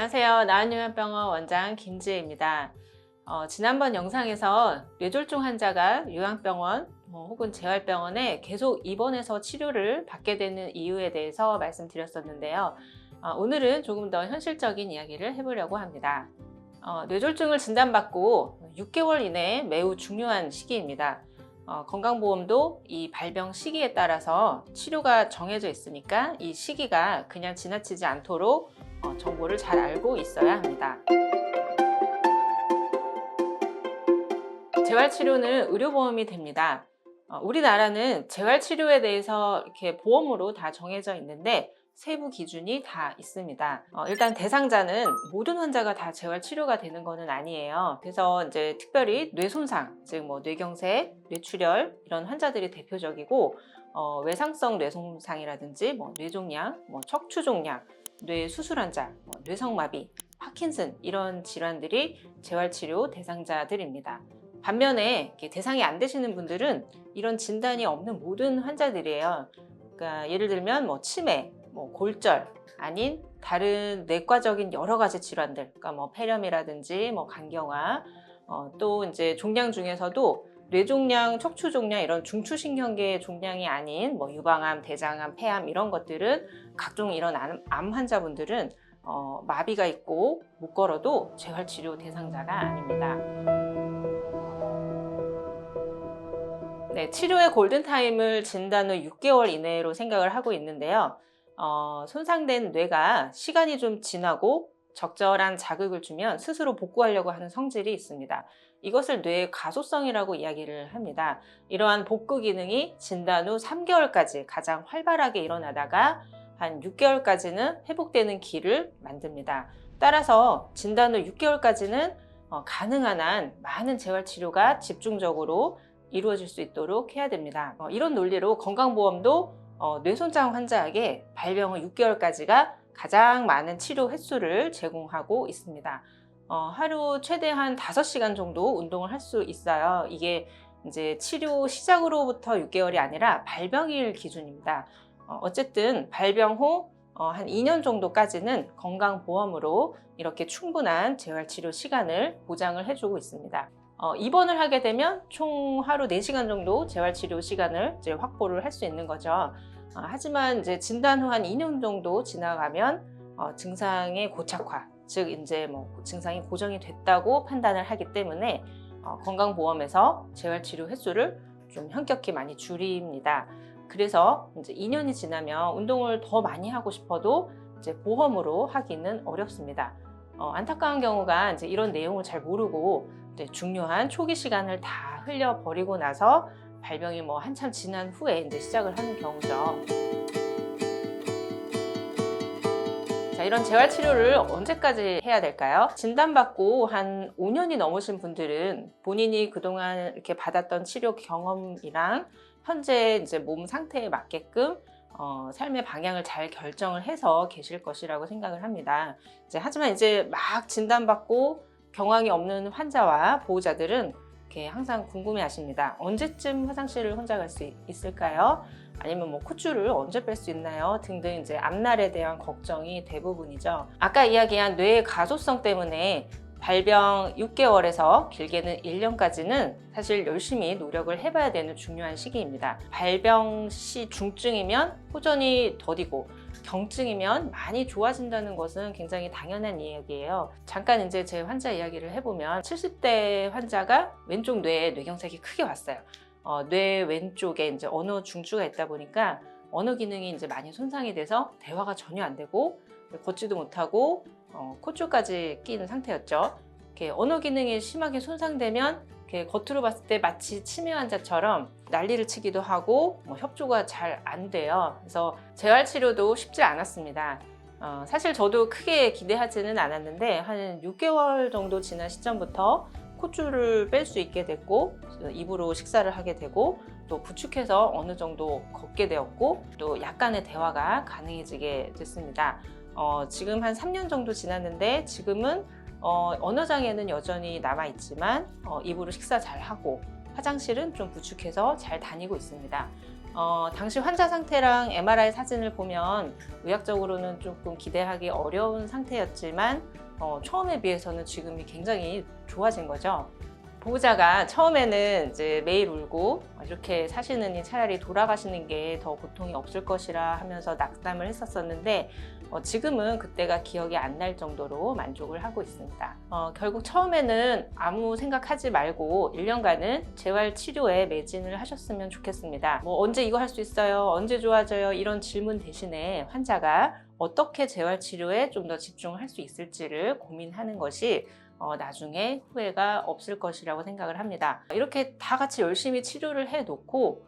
안녕하세요. 나은요양병원 원장 김지혜입니다. 지난번 영상에서 뇌졸중 환자가 요양병원 혹은 재활병원에 계속 입원해서 치료를 받게 되는 이유에 대해서 말씀드렸었는데요. 오늘은 조금 더 현실적인 이야기를 해보려고 합니다. 뇌졸중을 진단받고 6개월 이내에 매우 중요한 시기입니다. 건강보험도 이 발병 시기에 따라서 치료가 정해져 있으니까 이 시기가 그냥 지나치지 않도록 정보를 잘 알고 있어야 합니다. 재활치료는 의료보험이 됩니다. 우리나라는 재활치료에 대해서 이렇게 보험으로 다 정해져 있는데 세부 기준이 다 있습니다. 일단 대상자는 모든 환자가 다 재활치료가 되는 것은 아니에요. 그래서 이제 특별히 뇌손상, 즉 뇌경색, 뇌출혈 이런 환자들이 대표적이고 외상성 뇌손상이라든지 뇌종양, 척추종양, 뇌수술 환자, 뇌성마비, 파킨슨 이런 질환들이 재활치료 대상자들입니다. 반면에 대상이 안 되시는 분들은 이런 진단이 없는 모든 환자들이에요. 그러니까 예를 들면 치매, 골절 아닌 다른 내과적인 여러 가지 질환들, 그러니까 폐렴이라든지 간경화, 또 이제 종양 중에서도 뇌종양, 척추종양 이런 중추신경계 종양이 아닌 유방암, 대장암, 폐암 이런 것들은 각종 이런 암 환자분들은 마비가 있고 못 걸어도 재활치료 대상자가 아닙니다. 네, 치료의 골든타임을 진단 후 6개월 이내로 생각을 하고 있는데요. 손상된 뇌가 시간이 좀 지나고 적절한 자극을 주면 스스로 복구하려고 하는 성질이 있습니다. 이것을 뇌의 가소성이라고 이야기를 합니다. 이러한 복구 기능이 진단 후 3개월까지 가장 활발하게 일어나다가 한 6개월까지는 회복되는 길을 만듭니다. 따라서 진단 후 6개월까지는 가능한 한 많은 재활치료가 집중적으로 이루어질 수 있도록 해야 됩니다. 이런 논리로 건강보험도 뇌손상 환자에게 발병 후 6개월까지가 가장 많은 치료 횟수를 제공하고 있습니다. 하루 최대한 5시간 정도 운동을 할 수 있어요. 이게 이제 치료 시작으로부터 6개월이 아니라 발병일 기준입니다. 어쨌든 발병 후 한 2년 정도까지는 건강보험으로 이렇게 충분한 재활치료 시간을 보장을 해주고 있습니다. 입원을 하게 되면 총 하루 4시간 정도 재활치료 시간을 이제 확보를 할 수 있는 거죠. 하지만 이제 진단 후 한 2년 정도 지나가면 증상의 고착화, 즉 이제 증상이 고정이 됐다고 판단을 하기 때문에 건강보험에서 재활치료 횟수를 좀 현격히 많이 줄입니다. 그래서 이제 2년이 지나면 운동을 더 많이 하고 싶어도 이제 보험으로 하기는 어렵습니다. 안타까운 경우가 이제 이런 내용을 잘 모르고 중요한 초기 시간을 다 흘려버리고 나서 발병이 한참 지난 후에 이제 시작을 하는 경우죠. 자, 이런 재활치료를 언제까지 해야 될까요? 진단받고 한 5년이 넘으신 분들은 본인이 그동안 이렇게 받았던 치료 경험이랑 현재 이제 몸 상태에 맞게끔 삶의 방향을 잘 결정을 해서 계실 것이라고 생각을 합니다. 하지만 이제 막 진단받고 경황이 없는 환자와 보호자들은 이렇게 항상 궁금해하십니다. 언제쯤 화장실을 혼자 갈 수 있을까요? 아니면 콧줄을 언제 뺄 수 있나요? 등등 이제 앞날에 대한 걱정이 대부분이죠. 아까 이야기한 뇌의 가소성 때문에 발병 6개월에서 길게는 1년까지는 사실 열심히 노력을 해봐야 되는 중요한 시기입니다. 발병 시 중증이면 호전이 더디고 경증이면 많이 좋아진다는 것은 굉장히 당연한 이야기예요. 잠깐 이제 제 환자 이야기를 해보면 70대 환자가 왼쪽 뇌에 뇌경색이 크게 왔어요. 뇌 왼쪽에 이제 언어 중추가 있다 보니까 언어 기능이 이제 많이 손상이 돼서 대화가 전혀 안 되고 걷지도 못하고 콧줄까지 낀 상태였죠. 이렇게 언어 기능이 심하게 손상되면 이렇게 겉으로 봤을 때 마치 치매 환자처럼 난리를 치기도 하고 협조가 잘 안 돼요. 그래서 재활치료도 쉽지 않았습니다. 사실 저도 크게 기대하지는 않았는데 한 6개월 정도 지난 시점부터 콧줄을 뺄 수 있게 됐고 입으로 식사를 하게 되고 또 부축해서 어느 정도 걷게 되었고 또 약간의 대화가 가능해지게 됐습니다. 지금 한 3년 정도 지났는데 지금은 언어장애는 여전히 남아있지만 입으로 식사 잘하고 화장실은 좀 부축해서 잘 다니고 있습니다. 당시 환자 상태랑 MRI 사진을 보면 의학적으로는 조금 기대하기 어려운 상태였지만 처음에 비해서는 지금이 굉장히 좋아진 거죠. 보호자가 처음에는 이제 매일 울고 이렇게 사시느니 차라리 돌아가시는 게 더 고통이 없을 것이라 하면서 낙담을 했었는데 지금은 그때가 기억이 안 날 정도로 만족을 하고 있습니다. 결국 처음에는 아무 생각하지 말고 1년간은 재활치료에 매진을 하셨으면 좋겠습니다. 뭐 언제 이거 할 수 있어요? 언제 좋아져요? 이런 질문 대신에 환자가 어떻게 재활치료에 좀 더 집중할 수 있을지를 고민하는 것이 나중에 후회가 없을 것이라고 생각을 합니다. 이렇게 다 같이 열심히 치료를 해놓고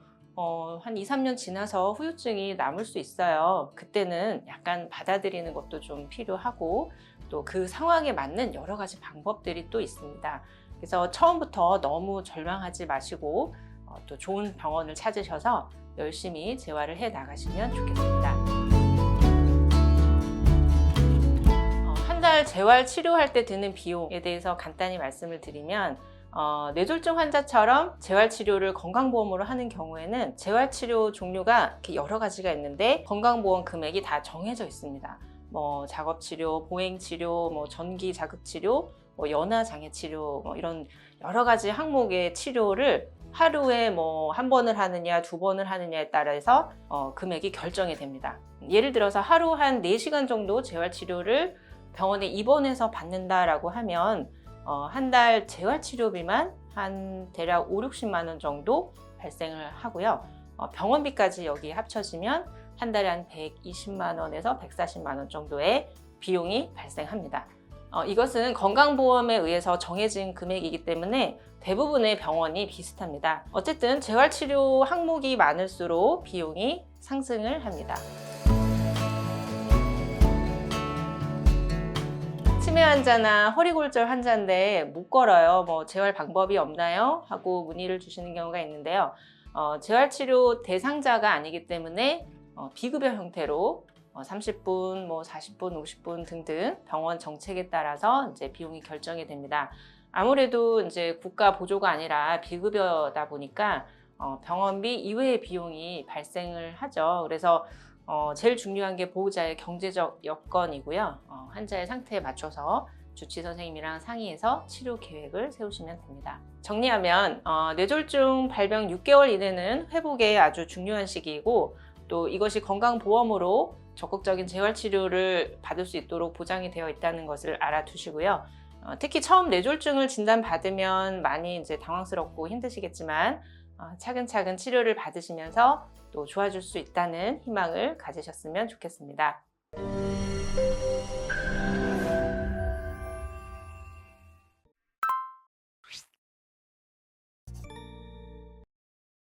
한 2, 3년 지나서 후유증이 남을 수 있어요. 그때는 약간 받아들이는 것도 좀 필요하고 또 그 상황에 맞는 여러 가지 방법들이 또 있습니다. 그래서 처음부터 너무 절망하지 마시고 또 좋은 병원을 찾으셔서 열심히 재활을 해 나가시면 좋겠습니다. 한 달 재활 치료할 때 드는 비용에 대해서 간단히 말씀을 드리면 뇌졸중 환자처럼 재활치료를 건강보험으로 하는 경우에는 재활치료 종류가 이렇게 여러 가지가 있는데 건강보험 금액이 다 정해져 있습니다. 뭐 작업치료, 보행치료, 뭐 전기자극치료, 뭐 연화장애치료 이런 여러 가지 항목의 치료를 하루에 뭐 한 번을 하느냐 두 번을 하느냐에 따라서 금액이 결정이 됩니다. 예를 들어서 하루 한 4시간 정도 재활치료를 병원에 입원해서 받는다라고 하면 한 달 재활치료비만 한 대략 5, 60만 원 정도 발생을 하고요. 병원비까지 여기 합쳐지면 한 달에 한 120만 원에서 140만 원 정도의 비용이 발생합니다. 이것은 건강보험에 의해서 정해진 금액이기 때문에 대부분의 병원이 비슷합니다. 어쨌든 재활치료 항목이 많을수록 비용이 상승을 합니다. 치매 환자나 허리골절 환자인데 못 걸어요. 뭐 재활 방법이 없나요? 하고 문의를 주시는 경우가 있는데요. 재활치료 대상자가 아니기 때문에 비급여 형태로 30분, 뭐 40분, 50분 등등 병원 정책에 따라서 이제 비용이 결정이 됩니다. 아무래도 이제 국가 보조가 아니라 비급여다 보니까 병원비 이외의 비용이 발생을 하죠. 그래서 제일 중요한 게 보호자의 경제적 여건이고요. 환자의 상태에 맞춰서 주치 선생님이랑 상의해서 치료 계획을 세우시면 됩니다. 정리하면 뇌졸중 발병 6개월 이내는 회복에 아주 중요한 시기이고 또 이것이 건강보험으로 적극적인 재활치료를 받을 수 있도록 보장이 되어 있다는 것을 알아두시고요. 특히 처음 뇌졸중을 진단받으면 많이 이제 당황스럽고 힘드시겠지만 차근차근 치료를 받으시면서 또 좋아질 수 있다는 희망을 가지셨으면 좋겠습니다.